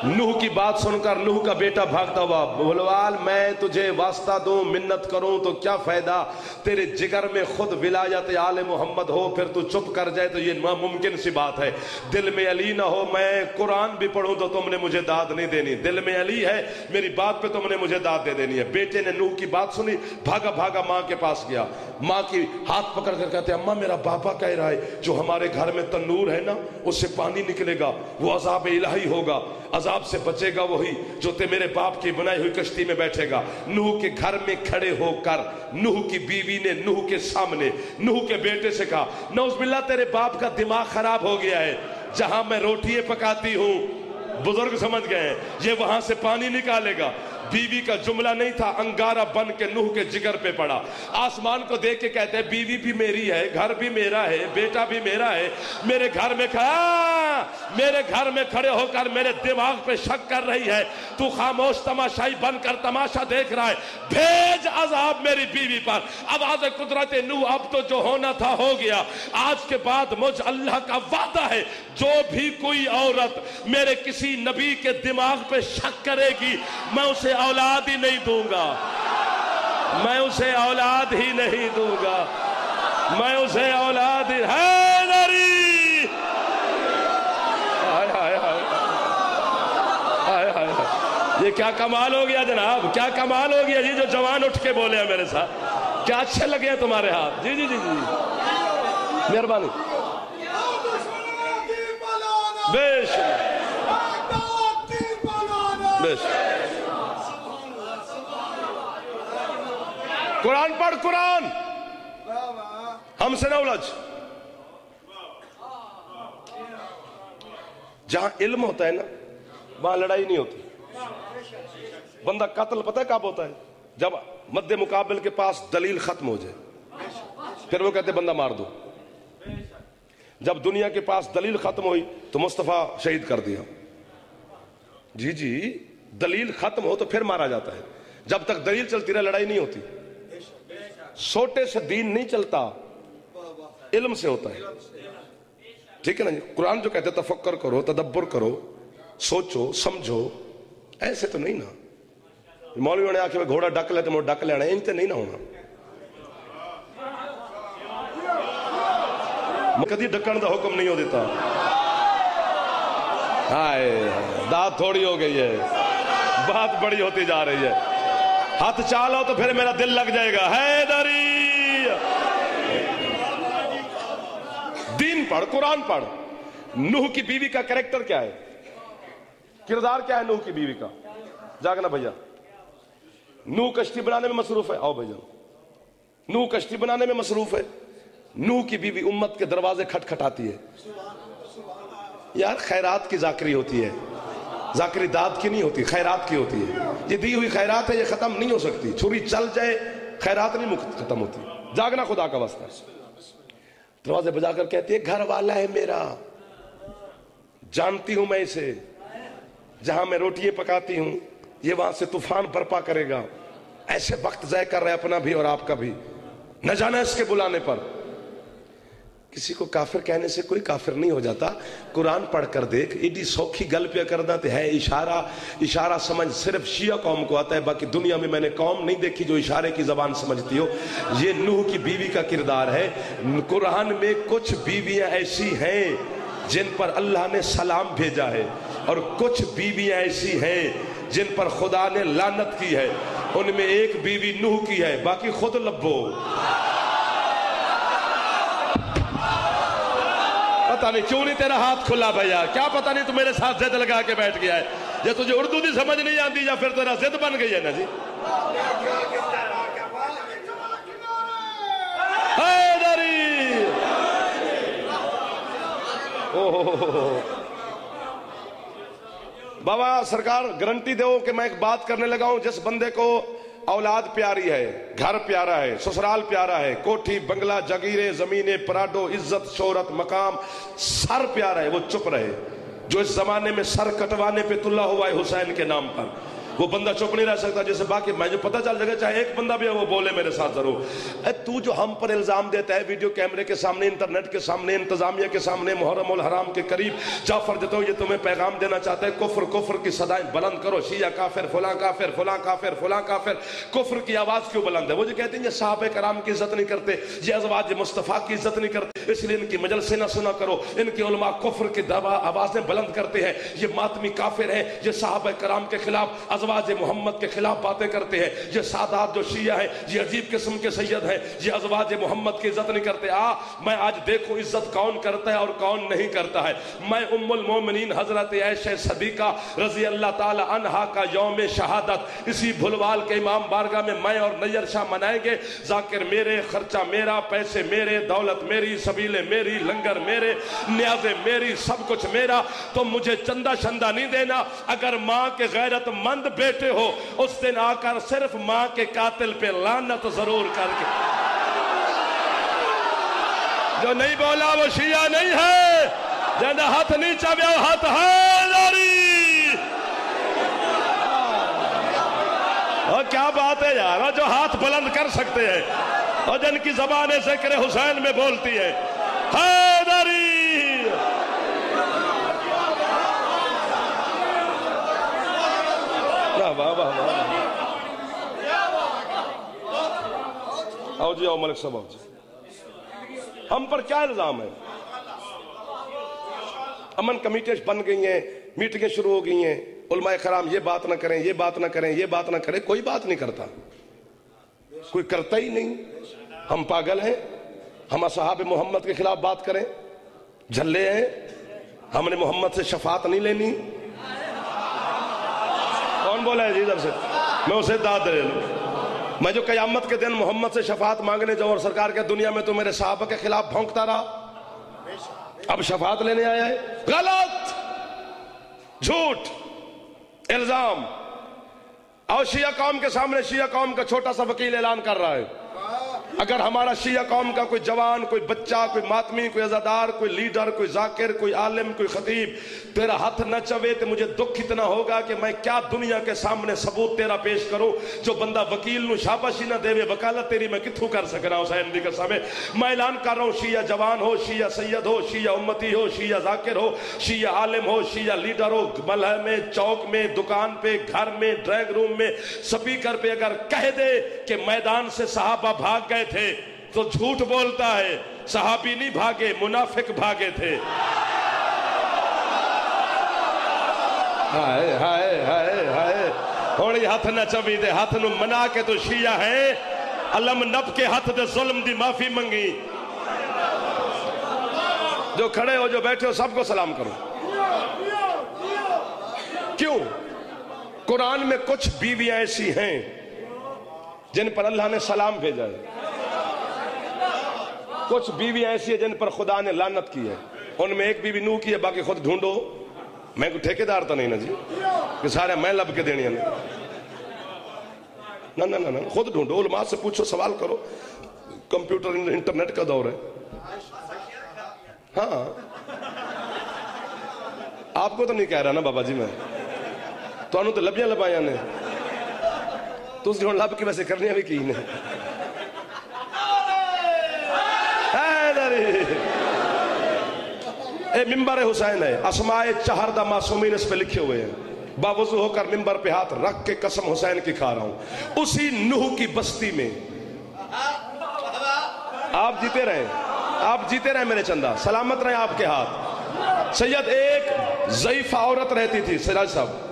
نوح کی بات سن کر نوح کا بیٹا بھاگتا ہوا، بھلوال میں تجھے واسطہ دوں، منت کروں تو کیا فائدہ؟ تیرے جگر میں خود ولایت آل محمد ہو، پھر تو چپ کر جائے تو یہ ناممکن سی بات ہے۔ دل میں علی نہ ہو، میں قرآن بھی پڑھوں تو تم نے مجھے داد نہیں دینی۔ دل میں علی ہے، میری بات پہ تم نے مجھے داد دے دینی ہے۔ بیٹے نے نوح کی بات سنی، بھاگا ماں کے پاس گیا، ماں کی ہاتھ پکڑ کر کہتے اماں میرا بابا کہہ رہا ہے جو ہمارے گھر میں تنور ہے نا، اس سے پانی نکلے گا، وہ عذاب الہی ہوگا، عذاب سے بچے گا وہی جو میرے باپ کی بنائی ہوئی کشتی میں بیٹھے گا۔ نوح کے گھر میں کھڑے ہو کر نوح کی بیوی نے نوح کے سامنے نوح کے بیٹے سے کہا، نعوذ باللہ تیرے باپ کا دماغ خراب ہو گیا ہے، جہاں میں روٹیاں پکاتی ہوں، بزرگ سمجھ گئے ہیں، یہ وہاں سے پانی نکالے گا۔ بیوی کا جملہ نہیں تھا، انگارہ بن کے نوح کے جگر پہ پڑا۔ آسمان کو دیکھ کے کہتے ہیں بیوی بھی میری ہے، گھر بھی میرا ہے، بیٹا بھی میرا ہے، میرے گھر میں کھڑے ہو کر میرے دماغ پہ شک کر رہی ہے، تو خاموش تماشائی بن کر تماشا دیکھ رہا ہے، بھیج عذاب میری بیوی پر۔ آواز قدرت نوح، اب تو جو ہونا تھا ہو گیا، آج کے بعد مجھ اللہ کا وعدہ ہے جو بھی کوئی عورت میرے کسی نبی کے دماغ پہ شک کرے گی، میں اسے اولاد ہی نہیں دوں گا، میں اسے اولاد ہی نہیں دوں گا، میں اسے اولاد ہی حیدری۔ یہ کیا کمال ہو گیا جناب، کیا کمال ہو گیا جی، جو جوان اٹھ کے بولے ہیں میرے ساتھ، کیا اچھے لگے ہیں تمہارے ہاتھ؟ جی مہربانی، بے شک بے شک۔ قرآن پڑھ، قرآن ہم سے نہ الجھ۔ جہاں علم ہوتا ہے نا وہاں لڑائی نہیں ہوتی۔ بندہ قتل پتہ ہے کب ہوتا ہے؟ جب مد مقابل کے پاس دلیل ختم ہو جائے، پھر وہ کہتے بندہ مار دو۔ جب دنیا کے پاس دلیل ختم ہوئی تو مصطفیٰ شہید کر دیا۔ جی دلیل ختم ہو تو پھر مارا جاتا ہے، جب تک دلیل چلتی رہے لڑائی نہیں ہوتی۔ سوٹے سے دین نہیں چلتا، علم سے ہوتا ہے، ٹھیک ہے نا جی؟ قرآن جو کہتے تفکر کرو، تدبر کرو، سوچو سمجھو، ایسے تو نہیں نا۔ مولویوں نے آخر میں گھوڑا ڈک لے تو مجھے ڈک لینا، ان سے نہیں نہ ہونا۔ کدی ڈکن دا حکم نہیں ہو دیتا۔ ہائے داد تھوڑی ہو گئی ہے، بات بڑی ہوتی جا رہی ہے. ہاتھ چالو تو پھر میرا دل لگ جائے گا. حیدری دین پڑھ, قرآن پڑھ. نوح کی بیوی کا کریکٹر کیا ہے, کردار کیا ہے نوح کی بیوی کا؟ جاگنا بھیا. نوح کشتی بنانے میں مصروف ہے. آؤ بھیا. نوح کشتی بنانے میں مصروف ہے. نوح کی بیوی امت کے دروازے کھٹکھٹاتی ہے. یار خیرات کی ذاکری ہوتی ہے, ذاکری داد کی نہیں ہوتی, خیرات کی ہوتی ہے. یہ دی ہوئی خیرات ہے, یہ ختم نہیں ہو سکتی. چھری چل جائے خیرات نہیں ختم ہوتی. جاگنا خدا کا واسطہ. دروازے بجا کر کہتی ہے گھر والا ہے میرا, جانتی ہوں میں اسے, جہاں میں روٹیاں پکاتی ہوں یہ وہاں سے طوفان برپا کرے گا. ایسے وقت ضائع کر رہا ہے اپنا بھی اور آپ کا بھی, نہ جانا اس کے بلانے پر. کسی کو کافر کہنے سے کوئی کافر نہیں ہو جاتا. قرآن پڑھ کر دیکھ, ایڈی سوکھی گل پہ کرنا تو ہے اشارہ. اشارہ سمجھ صرف شیعہ قوم کو آتا ہے, باقی دنیا میں میں نے قوم نہیں دیکھی جو اشارے کی زبان سمجھتی ہو. یہ نوح کی بیوی کا کردار ہے. قرآن میں کچھ بیویاں ایسی ہیں جن پر اللہ نے سلام بھیجا ہے, اور کچھ بیویاں ایسی ہیں جن پر خدا نے لعنت کی ہے. ان میں ایک بیوی نوح کی ہے, باقی خود لبو. پتہ نہیں کیوں نہیں تیرا ہاتھ کھلا بھیا, کیا پتہ نہیں تو میرے ساتھ زد لگا کے بیٹھ گیا ہے. یا تجھے اردو دی سمجھ نہیں آتی یا پھر تیرا زد بن گئی ہے نا جی. حیدری بابا سرکار گارنٹی دو کہ میں ایک بات کرنے لگا ہوں. جس بندے کو اولاد پیاری ہے, گھر پیارا ہے, سسرال پیارا ہے, کوٹھی بنگلہ جگیرے زمینیں پراڈو عزت شہرت مقام سر پیارا ہے, وہ چپ رہے. جو اس زمانے میں سر کٹوانے پہ تلا ہوا ہے حسین کے نام پر, وہ بندہ چپ نہیں رہ سکتا. جیسے باقی میں جو پتہ چل جائے گا چاہے ایک بندہ بھی ہے وہ بولے میرے ساتھ ضرور. تو جو ہم پر الزام دیتا ہے ویڈیو کیمرے کے سامنے, انٹرنیٹ کے سامنے, انتظامیہ کے سامنے, محرم الحرام کے قریب جعفر دیتا ہوں, یہ تمہیں پیغام دینا چاہتا ہے کفر کفر کی صدائیں بلند کرو. شیعہ کافر, فلاں کافر, فلاں کافر, فلاں کافر. کفر کی آواز کیوں بلند ہے؟ وہ جو کہتے ہیں یہ صحابہ کرام کی عزت نہیں کرتے, یہ ازواج مصطفیٰ کی عزت نہیں کرتے, اس لیے ان کی مجلسیں نہ سنا کرو. ان کے علماء کفر کی آوازیں بلند کرتے ہیں, یہ ماتمی کافر ہیں, یہ صحابہ کرام کے خلاف ازواج محمد کے خلاف باتیں کرتے ہیں. یہ سادات جو شیعہ ہیں یہ عجیب قسم کے سید ہیں, یہ ازواج محمد کی عزت نہیں کرتے. میں آج دیکھوں عزت کون کرتا ہے اور کون نہیں کرتا ہے. میں ام المومنین حضرت عائشہ صدیقہ رضی اللہ تعالی عنہا کا یوم شہادت اسی بھلوال کے امام بارگاہ میں اور نیئر شاہ منائیں گے. ذاکر میرے, خرچہ میرا, پیسے میرے, دولت میری, سبیلے میری, لنگر میرے, نیازیں میری, سب کچھ میرا. تو مجھے چندہ شندہ نہیں دینا. اگر ماں کے غیرت مند بیٹے ہو اس دن آ کر صرف ماں کے قاتل پہ لعنت ضرور کر کے. جو نہیں بولا وہ شیعہ نہیں ہے, جنہ ہاتھ نیچا بھی ہاتھ حیدری. اور کیا بات ہے یار, جو ہاتھ بلند کر سکتے ہیں اور جن کی زبان ذکر حسین میں بولتی ہے حیدری. آؤ جی, آؤ ملک صاحب آؤ جی. ہم پر کیا الزام ہے؟ امن کمیٹیاں بن گئی ہیں, میٹنگیں شروع ہو گئی ہیں, علماء کرام یہ بات نہ کریں, یہ بات نہ کریں, یہ بات نہ کریں. کوئی بات نہیں کرتا, کوئی کرتا ہی نہیں. ہم پاگل ہیں؟ ہم اصحاب محمد کے خلاف بات کریں؟ جھلے ہیں؟ ہم نے محمد سے شفاعت نہیں لینی؟ کون بولا ہے جی ادھر سے؟ میں اسے داد دے لوں. میں جو قیامت کے دن محمد سے شفاعت مانگنے جاؤں اور سرکار کے دنیا میں تو میرے صحابہ کے خلاف بھونکتا رہا, اب شفاعت لینے آیا ہے؟ غلط, جھوٹ, الزام. اور شیعہ قوم کے سامنے شیعہ قوم کا چھوٹا سا وکیل اعلان کر رہا ہے, اگر ہمارا شیعہ قوم کا کوئی جوان, کوئی بچہ, کوئی ماتمی, کوئی عزادار, کوئی لیڈر, کوئی ذاکر, کوئی عالم, کوئی خطیب تیرا ہاتھ نہ چوے تو مجھے دکھ اتنا ہوگا کہ میں کیا دنیا کے سامنے ثبوت تیرا پیش کروں. جو بندہ وکیل نو شاباشی نہ دے وکالت تیری میں کتھوں کر سکنا حسین دی قسم. میں اعلان کر رہا ہوں, شیعہ جوان ہو, شیعہ سید ہو, شیعہ امتی ہو, شیعہ ذاکر ہو, شیعہ عالم ہو, شیعہ لیڈر ہو, ملہ میں, چوک میں, دکان پہ, گھر میں, ڈرائنگ روم میں, سپیکر پہ اگر کہہ دے کہ میدان سے صحابہ بھاگ گئے تھے تو جھوٹ بولتا ہے. صحابی نہیں بھاگے, منافق بھاگے تھے. ہائے ہائے ہائے ہائے ہونے ہاتھ نہ چوی دے ہاتھ نو منا کے تو شیعہ ہے علم نب کے ہاتھ دے ظلم دی معافی منگی جو کھڑے ہو جو بیٹھے ہو سب کو سلام کرو کیوں قرآن میں کچھ بیویاں ایسی ہیں جن پر اللہ نے سلام بھیجا ہے کچھ بیویاں ایسی ہیں جن پر خدا نے لعنت کی ہے ان میں ایک بیوی نوح کی ہے باقی خود ڈھونڈو میں کوئی ٹھیکیدار تو نہیں نا جی کہ سارے میں لب کے دینی ہے نہ خود ڈھونڈو علماء سے پوچھو سوال کرو کمپیوٹر انٹرنیٹ کا دور ہے ہاں آپ کو تو نہیں کہہ رہا نا بابا جی میں تو انہوں تو لبیاں لبائیاں نے تو اس نے لب کی ویسے کرنیاں بھی کی نے اے ممبر حسین ہے اسماء چہردہ معصومین اس پہ لکھے ہوئے ہیں باوضو ہو کر ممبر پہ ہاتھ رکھ کے قسم حسین کی کھا رہا ہوں اسی نوح کی بستی میں آپ جیتے رہے میرے چندہ سلامت رہے آپ کے ہاتھ سید ایک ضعیفہ عورت رہتی تھی سراج صاحب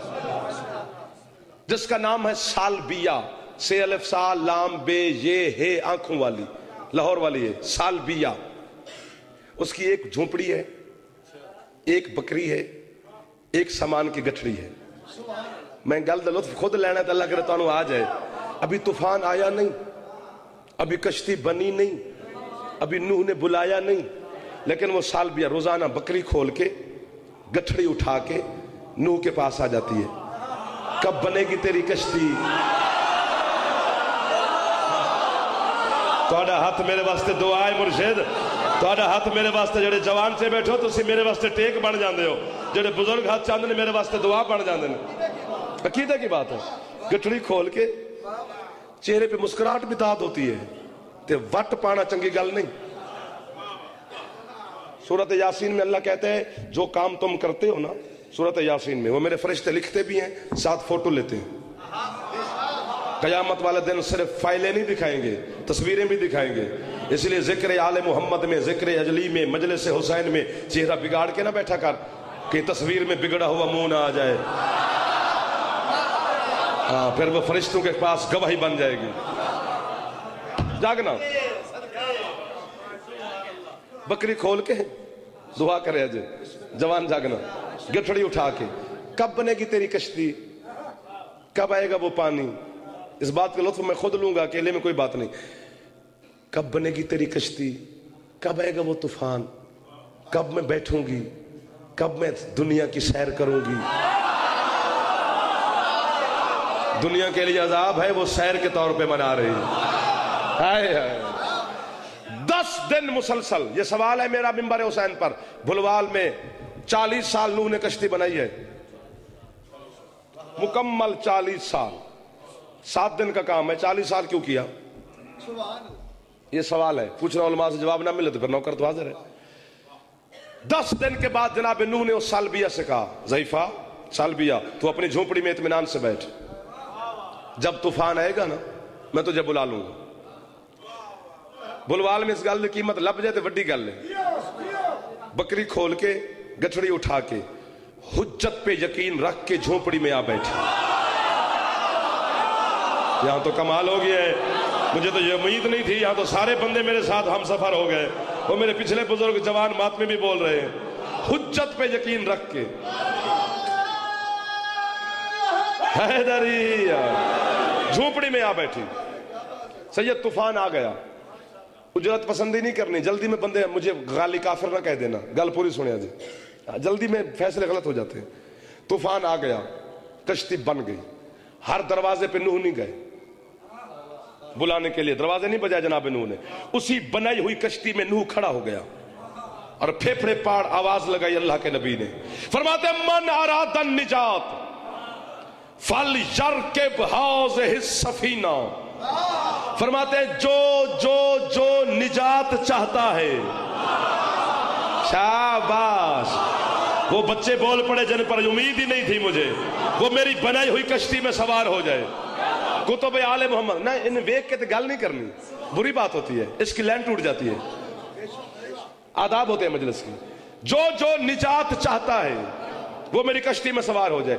جس کا نام ہے سالبیہ سے الف سال لام بے یہ ہے آنکھوں والی لاہور والی ہے سالبیہ اس کی ایک جھونپڑی ہے ایک بکری ہے ایک سامان کی گٹھڑی ہے میں گل دا لطف خود لینا تو اللہ کرے تو آ جائے ابھی طوفان آیا نہیں ابھی کشتی بنی نہیں ابھی نوح نے بلایا نہیں لیکن وہ سالبیہ روزانہ بکری کھول کے گٹھڑی اٹھا کے نوح کے پاس آ جاتی ہے کب بنے گی تیری کشتی تہاڈا ہاتھ میرے واسطے دعا ہے مرشد تہاڈا ہاتھ میرے واسطے جڑے جوان سے بیٹھو تسی میرے واسطے ٹیک بن جاندے ہو جڑے بزرگ ہاتھ چاندے نے میرے واسطے دعا بن جاندے نے عقیدہ کی بات ہے گٹھڑی کھول کے چہرے پہ مسکراہٹ بھی داد ہوتی ہے تے وٹ پانا چنگی گل نہیں سورۃ یاسین میں اللہ کہتے ہیں جو کام تم کرتے ہو نا سورۃ یاسین میں وہ میرے فرشتے لکھتے بھی ہیں ساتھ فوٹو لیتے ہیں قیامت والے دن صرف فائلیں نہیں دکھائیں گے تصویریں بھی دکھائیں گے اس لیے ذکر آل محمد میں ذکر اجلی میں مجلس حسین میں چہرہ بگاڑ کے نہ بیٹھا کر کہ تصویر میں بگڑا ہوا منہ نہ آ جائے ہاں پھر وہ فرشتوں کے پاس گواہی بن جائے گی جاگنا بکری کھول کے دعا کرے اجے جوان جاگنا گٹھڑی اٹھا کے کب بنے گی تیری کشتی کب آئے گا وہ پانی اس بات کا لطف میں خود لوں گا اکیلے میں کوئی بات نہیں کب بنے گی تیری کشتی کب آئے گا وہ طوفان کب میں بیٹھوں گی کب میں دنیا کی سیر کروں گی دنیا کے لیے عذاب ہے وہ سیر کے طور پہ منا رہی ہائے ہائے 10 دن مسلسل یہ سوال ہے میرا ممبر حسین پر بھلوال میں 40 سال نوح نے کشتی بنائی ہے مکمل 40 سال 7 دن کا کام ہے 40 سال کیوں کیا یہ سوال ہے پوچھنا علماء سے جواب نہ ملے تو پھر نوکر تو حاضر ہے 10 دن کے بعد جناب نوح نے اس سالبیہ سے کہا ضعیفہ سالبیہ تو اپنی جھونپڑی میں اطمینان سے بیٹھ جب طوفان آئے گا نا میں تجھے بلا لوں گا بلوال میں اس گل کی قیمت لب جائے تو وڈی گل ہے بکری کھول کے گٹھڑی اٹھا کے حجت پہ یقین رکھ کے جھونپڑی میں آ بیٹھے یہاں تو کمال ہو گیا ہے مجھے تو یہ امید نہیں تھی یہاں تو سارے بندے میرے ساتھ ہم سفر ہو گئے وہ میرے پچھلے بزرگ جوان مات میں بھی بول رہے ہیں حجت پہ یقین رکھ کے حیدری جھونپڑی میں آ بیٹھی سید طوفان آ گیا اجرت پسندی نہیں کرنی جلدی میں بندے مجھے غالی کافر نہ کہہ دینا گل پوری سنیا جی جلدی میں فیصلے غلط ہو جاتے ہیں طوفان آ گیا کشتی بن گئی ہر دروازے پہ نوح نہیں گئے بلانے کے لیے دروازے نہیں بجائے جناب نوح نے اسی بنائی ہوئی کشتی میں نوح کھڑا ہو گیا اور پھیپھڑے پاڑ آواز لگائی اللہ کے نبی نے فرماتے من اراد النجات فلیرکب هذه السفینہ فرماتے ہیں جو نجات چاہتا ہے شاباش وہ بچے بول پڑے جن پر امید ہی نہیں تھی مجھے وہ میری بنائی ہوئی کشتی میں سوار ہو جائے کتب آل محمد نہ انہیں ویک کے تو گل نہیں کرنی بری بات ہوتی ہے اس کی لائن ٹوٹ جاتی ہے آداب ہوتے ہیں مجلس کی جو نجات چاہتا ہے وہ میری کشتی میں سوار ہو جائے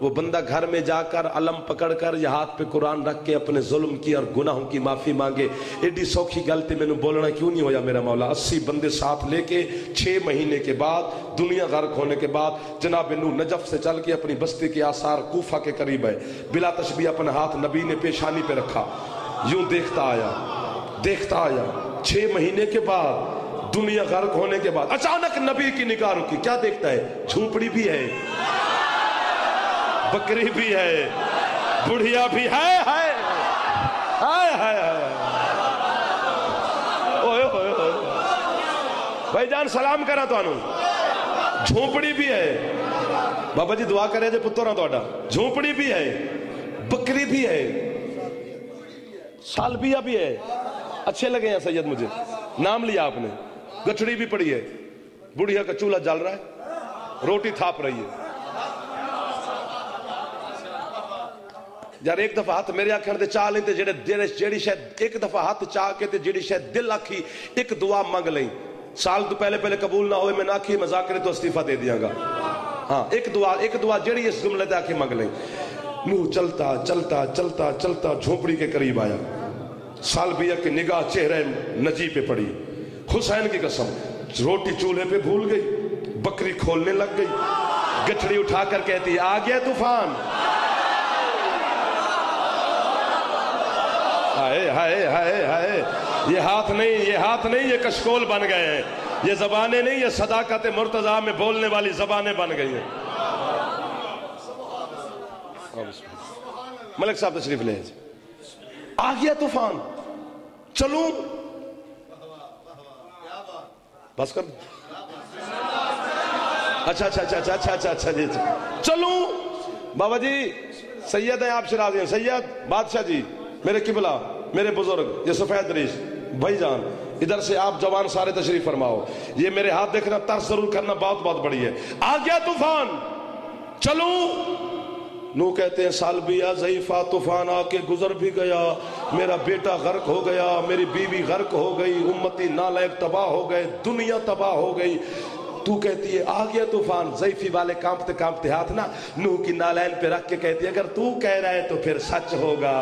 وہ بندہ گھر میں جا کر علم پکڑ کر یا ہاتھ پہ قرآن رکھ کے اپنے ظلم کی اور گناہوں کی معافی مانگے. ایڈی سوکھی گلتی میں نے بولنا کیوں نہیں ہویا میرا مولا. 80 بندے ساتھ لے کے 6 مہینے کے بعد دنیا غرق ہونے کے بعد جناب نوح نجف سے چل کے اپنی بستی کے آثار کوفہ کے قریب ہے. بلا تشبیہ اپنا ہاتھ نبی نے پیشانی پہ رکھا, یوں دیکھتا آیا 6 مہینے کے بعد دنیا غرق ہونے کے بعد اچانک نبی کی نگاہ رکی. کیا دیکھتا ہے؟ جھونپڑی بھی ہے, بکری بھی ہے, بڑھیا بھی ہے. ہائے ہائے ہائے بھائی جان سلام کرا تو جھونپڑی بھی ہے. بابا جی دعا کرے جے پتر تو جھونپڑی بھی ہے, بکری بھی ہے, سالبیا بھی ہے. اچھے لگے ہیں سید, مجھے نام لیا آپ نے. گٹھڑی بھی پڑی ہے, بڑھیا کا چولہا جل رہا ہے, روٹی تھاپ رہی ہے. یار ایک دفعہ ہاتھ میرے آکھن دے چاہ لیں تے جیڑی شاید ایک دفعہ ہاتھ چاہ کے تے جیڑی شاید دل آکھی ایک دعا مانگ لیں. سال تو پہلے قبول نہ ہوئے میں نہ آکھی مذاکرے تو استعفیٰ دے دیاں گا. ہاں ایک دعا جیڑی اس جملے تے آکھی مانگ لیں. نوح چلتا چلتا چلتا چلتا جھونپڑی کے قریب آیا. سالبیہ کی نگاہ چہرے نجی پہ پڑی. حسین کی قسم روٹی چولہے پہ بھول گئی, بکری کھولنے لگ گئی, گٹھڑی اٹھا کر کہتی آ گیا طوفان. ہائے ہائے ہائے ہائے, یہ ہاتھ نہیں یہ کشکول بن گئے ہیں. یہ زبانیں نہیں, یہ صداقت مرتضیٰ میں بولنے والی زبانیں بن گئی ہیں. ملک صاحب تشریف لے. آ گیا طوفان, چلوں بس کر. اچھا جی چلوں. بابا جی سید ہیں آپ شرازی ہیں, سید بادشاہ جی میرے قبلہ میرے بزرگ یہ سفید ریش بھائی جان ادھر سے آپ جوان سارے تشریف فرماؤ. یہ میرے ہاتھ دیکھنا ترس ضرور کرنا, بہت بڑی ہے. آ گیا طوفان, چلوں. نو کہتے ہیں سالبیہ ضعیفہ طوفان آ کے گزر بھی گیا, میرا بیٹا غرق ہو گیا, میری بیوی غرق ہو گئی, امتی نالائق تباہ ہو گئے, دنیا تباہ ہو گئی. تو کہتی ہے آ گیا طوفان. ضعیفی والے کانپتے ہاتھ نا نوح کی نالین پہ رکھ کے کہتی ہے اگر تو کہہ رہا ہے تو پھر سچ ہوگا.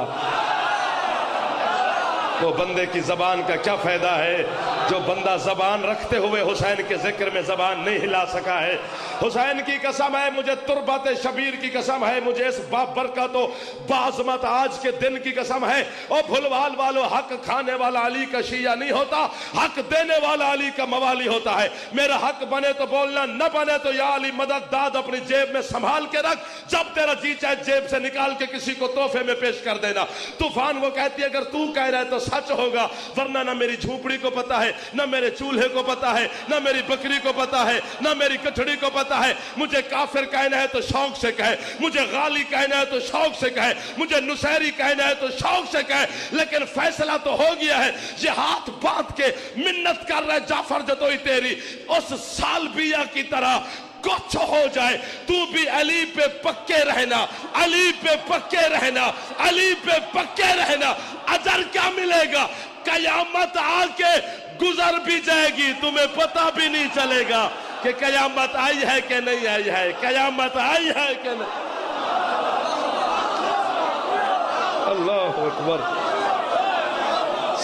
وہ بندے کی زبان کا کیا فائدہ ہے جو بندہ زبان رکھتے ہوئے حسین کے ذکر میں زبان نہیں ہلا سکا ہے. حسین کی قسم ہے, مجھے تربت شبیر کی قسم ہے, مجھے اس برکت و بعظمت آج کے دن کی قسم ہے. او بھلوال والو, حق کھانے والا علی کا شیعہ نہیں ہوتا, حق دینے والا علی کا موالی ہوتا ہے. میرا حق بنے تو بولنا, نہ بنے تو یا علی مدد داد اپنی جیب میں سنبھال کے رکھ, جب تیرا جی چاہے جیب سے نکال کے کسی کو تحفے میں پیش کر دینا. طوفان وہ کہتی ہے اگر تو کہہ رہا ہے تو سچ ہوگا, ورنہ نہ میری جھونپڑی کو پتا ہے, نہ میرے چولہے کو پتا ہے, نہ میری بکری کو پتا ہے, نہ میری کٹھڑی کو پتا ہے. مجھے کافر کہنا ہے تو شوق سے کہے, مجھے غالی کہنا ہے تو شوق سے کہے, مجھے نصیری کہنا ہے تو شوق سے کہے, لیکن فیصلہ تو ہو گیا ہے. یہ ہاتھ باندھ کے منت کر رہے جعفر جدوئی تیری اس سالبیہ کی طرح کچھ ہو جائے, تو بھی علی پہ پکے رہنا, علی پہ پکے رہنا, علی پہ پکے رہنا. اجر کیا ملے گا؟ قیامت آ کے گزر بھی جائے گی, تمہیں پتہ بھی نہیں چلے گا کہ قیامت آئی ہے کہ نہیں آئی ہے, قیامت آئی ہے کہ نہیں. اللہ اکبر.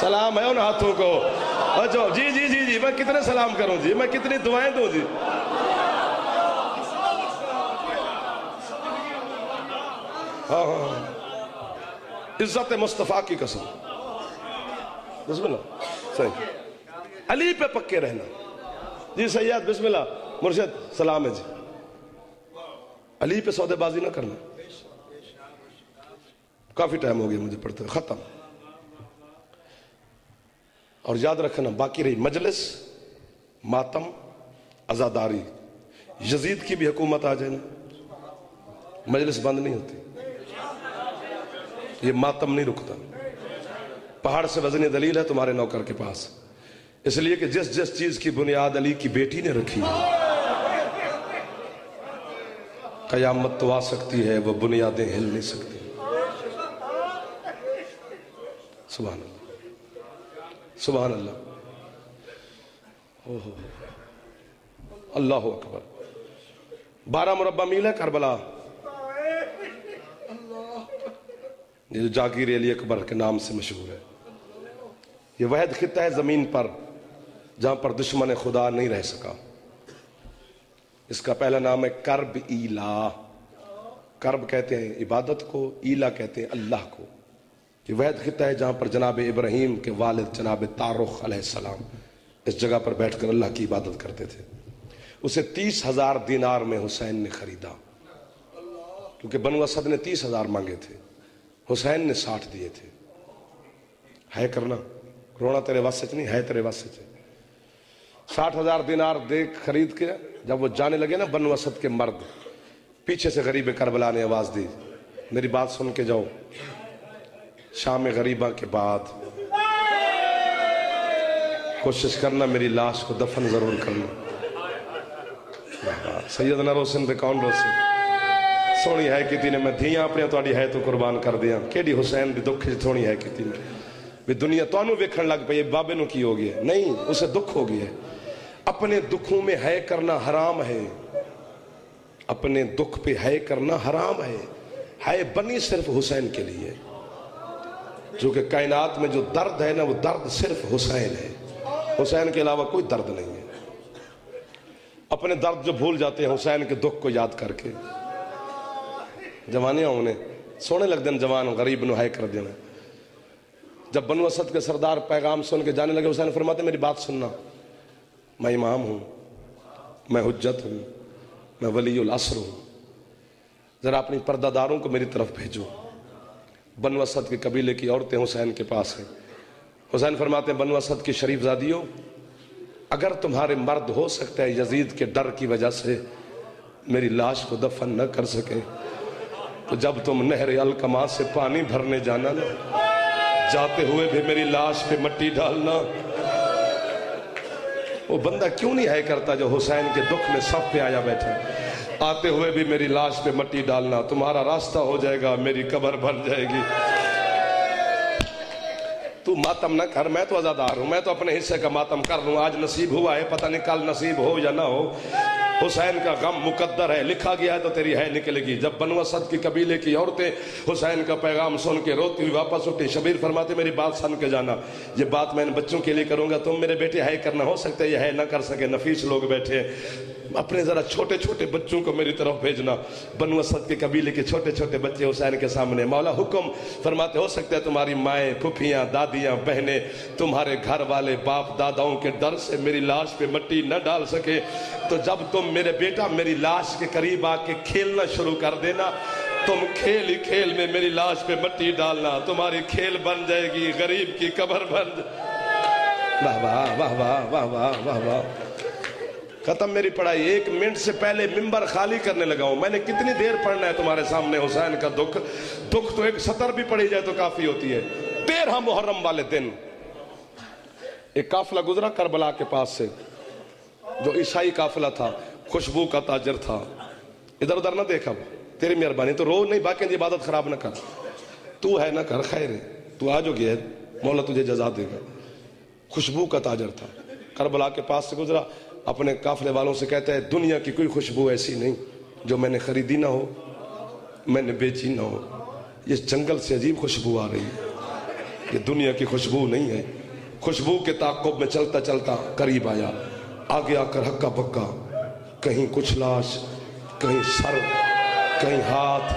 سلام ہے ان ہاتھوں کو. اچھا جی میں کتنے سلام کروں جی, میں کتنی دعائیں دوں جی. ہاں عزت مصطفیٰ کی قسم, بسم اللہ. صحیح, علی پہ پکے رہنا. جی سید بسم اللہ. مرشد سلام ہے جی. علی پہ سودے بازی نہ کرنا. کافی ٹائم ہو گیا مجھے پڑھتے ہوئے, ختم. اور یاد رکھنا باقی رہی مجلس, ماتم, عزاداری. یزید کی بھی حکومت آ جائے نا, مجلس بند نہیں ہوتی, یہ ماتم نہیں رکتا. پہاڑ سے وزنی دلیل ہے تمہارے نوکر کے پاس, اس لیے کہ جس چیز کی بنیاد علی کی بیٹی نے رکھی قیامت تو آ سکتی ہے, وہ بنیادیں ہل نہیں سکتی. سبحان اللہ, سبحان اللہ. اللہ اکبر. 12 مربع میل ہے کربلا, یہ جو جاگیر علی اکبر کے نام سے مشہور ہے، یہ واحد خطہ ہے زمین پر جہاں پر دشمن خدا نہیں رہ سکا۔ اس کا پہلا نام ہے کرب ایلا۔ کرب کہتے ہیں عبادت کو، ایلا کہتے ہیں اللہ کو۔ یہ واحد خطہ ہے جہاں پر جناب ابراہیم کے والد جناب طارق علیہ السلام اس جگہ پر بیٹھ کر اللہ کی عبادت کرتے تھے۔ اسے 30,000 دینار میں حسین نے خریدا، کیونکہ بنو اسد نے 30,000 مانگے تھے، حسین نے 60 دیے تھے۔ ہے کرنا رونا تیرے واسطے نہیں ہے، تیرے واسطے 60,000 دینار دے خرید کے جب وہ جانے لگے نا بنو اسد کے مرد، پیچھے سے غریب کربلا نے آواز دی، میری بات سن کے جاؤ، شام غریبہ کے بعد کوشش کرنا میری لاش کو دفن ضرور کرنا۔ سیدنا روشن دے کون روشن سونی ہے کتی نے میں دھیاں اپنے تواڈی ہے تو قربان کر دیاں، کیڑی حسین دی دکھ تھوڑی ہے کتی نے بھی دنیا تانوں ویکھن لگ پئی بابے نو کی ہو گیا، نہیں اسے دکھ ہو گیا ہے۔ اپنے دکھوں میں ہے کرنا حرام ہے، اپنے دکھ پہ ہے کرنا حرام ہے بنی صرف حسین کے لیے، جو کہ کائنات میں جو درد ہے نا وہ درد صرف حسین ہے، حسین کے علاوہ کوئی درد نہیں ہے۔ اپنے درد جو بھول جاتے ہیں حسین کے دکھ کو یاد کر کے، جوانیاں انہیں سونے لگ دیں، جوان غریب نو ہے کر دینا۔ جب بنو اسد کے سردار پیغام سن کے جانے لگے، حسین فرماتے میری بات سننا، میں امام ہوں، میں حجت ہوں، میں ولی العصر ہوں، ذرا اپنی پردہ داروں کو میری طرف بھیجو۔ بنو اسد کے قبیلے کی عورتیں حسین کے پاس ہیں۔ حسین فرماتے ہیں بنو اسد کی شریف زادیوں، اگر تمہارے مرد ہو سکتا ہے یزید کے ڈر کی وجہ سے میری لاش کو دفن نہ کر سکے، تو جب تم نہر القما سے پانی بھرنے جانا نا، جاتے ہوئے بھی میری لاش پہ مٹی ڈالنا۔ وہ بندہ کیوں نہیں ہے کرتا جو حسین کے دکھ میں صف پہ آیا بیٹھا، آتے ہوئے بھی میری لاش پہ مٹی ڈالنا، تمہارا راستہ ہو جائے گا، میری قبر بن جائے گی۔ تو ماتم نہ کر، میں تو عزادار ہوں، میں تو اپنے حصے کا ماتم کر لوں، آج نصیب ہوا ہے، پتہ نہیں کل نصیب ہو یا نہ ہو، حسین کا غم مقدر ہے، لکھا گیا ہے تو تیری ہے نکلے گی۔ جب بنو اسد کی قبیلے کی عورتیں حسین کا پیغام سن کے روتی ہوئی واپس اٹھی، شبیر فرماتے میری بات سن کے جانا، یہ بات میں ان بچوں کے لیے کروں گا، تم میرے بیٹے ہے کرنا، ہو سکتا ہے یہ ہے نہ کر سکے، نفیس لوگ بیٹھے ہیں، اپنے ذرا چھوٹے چھوٹے بچوں کو میری طرف بھیجنا۔ بنو اسد کے قبیلے کے چھوٹے چھوٹے بچے حسین کے سامنے، مولا حکم فرماتے ہو سکتا ہے تمہاری مائیں، پھپھیاں، دادیاں، بہنیں، تمہارے گھر والے باپ داداؤں کے ڈر سے میری لاش پہ مٹی نہ ڈال سکے، تو جب تم میرے بیٹا میری لاش کے قریب آ کے کھیلنا شروع کر دینا، تم کھیل ہی کھیل میں میری لاش پہ مٹی ڈالنا، تمہاری کھیل بن جائے گی، غریب کی قبر بن جائے۔ واہ واہ واہ واہ واہ واہ واہ واہ۔ ختم میری پڑھائی، 1 منٹ سے پہلے ممبر خالی کرنے لگا ہوں، میں نے کتنی دیر پڑھنا ہے تمہارے سامنے حسین کا دکھ تو 1 سطر بھی پڑھی جائے تو کافی ہوتی ہے۔ 13 محرم والے دن ایک قافلہ گزرا کربلا کے پاس سے، جو عیسائی قافلہ تھا، خوشبو کا تاجر تھا، ادھر ادھر نہ دیکھا، تیری مہربانی، تو رو نہیں، باقی عبادت خراب نہ کر، تو ہے نہ کر، خیر ہے، تو آج ہو گیا ہے، مولا تجھے جزا دے گا۔ خوشبو کا تاجر تھا، کربلا کے پاس سے گزرا، اپنے قافلے والوں سے کہتا ہے دنیا کی کوئی خوشبو ایسی نہیں جو میں نے خریدی نہ ہو، میں نے بیچی نہ ہو، یہ جنگل سے عجیب خوشبو آ رہی ہے، یہ دنیا کی خوشبو نہیں ہے۔ خوشبو کے تعاقب میں چلتا چلتا قریب آیا، آگے آ کر ہکا بکا، کہیں کچھ لاش، کہیں سر، کہیں ہاتھ،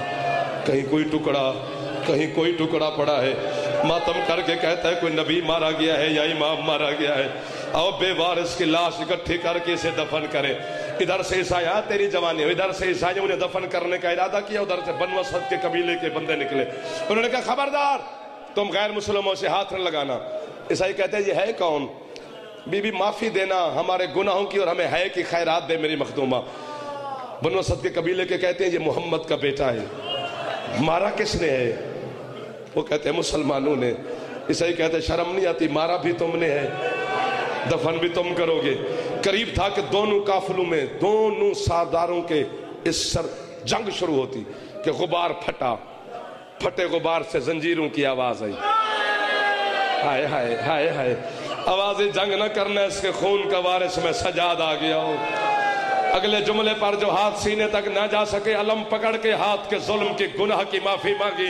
کہیں کوئی ٹکڑا، کہیں کوئی ٹکڑا پڑا ہے، ماتم کر کے کہتا ہے کوئی نبی مارا گیا ہے یا امام مارا گیا ہے، آؤ بے وارث کی لاش اکٹھی کر کے اسے دفن کرے۔ ادھر سے عیسائی، تیری جوانی، ادھر سے عیسائیوں نے دفن کرنے کا ارادہ کیا، ادھر سے بنو اسد کے قبیلے کے بندے نکلے، انہوں نے کہا خبردار تم غیر مسلموں سے ہاتھ نہ لگانا۔ عیسائی کہتے ہیں یہ ہے کون؟ بی بی معافی دینا ہمارے گناہوں کی اور ہمیں ہے کی خیرات دے میری مخدومہ۔ بنو اسد کے قبیلے کے کہتے ہیں یہ محمد کا بیٹا ہے، مارا کس نے ہے؟ وہ کہتے ہیں مسلمانوں نے۔ عیسائی کہتے ہیں شرم نہیں آتی، مارا بھی تم نے ہے، دفن بھی تم کرو گے۔ قریب تھا کہ دونوں قافلوں میں، دونوں سرداروں کے اس سر جنگ شروع ہوتی کہ غبار پھٹا، پھٹے غبار سے زنجیروں کی آواز آئی، ہائے ہائے ہائے ہائے، آواز جنگ نہ کرنا، اس کے خون کا وارث میں سجاد آ گیا ہوں۔ اگلے جملے پر جو ہاتھ سینے تک نہ جا سکے، علم پکڑ کے ہاتھ کے ظلم کی گناہ کی معافی مانگی،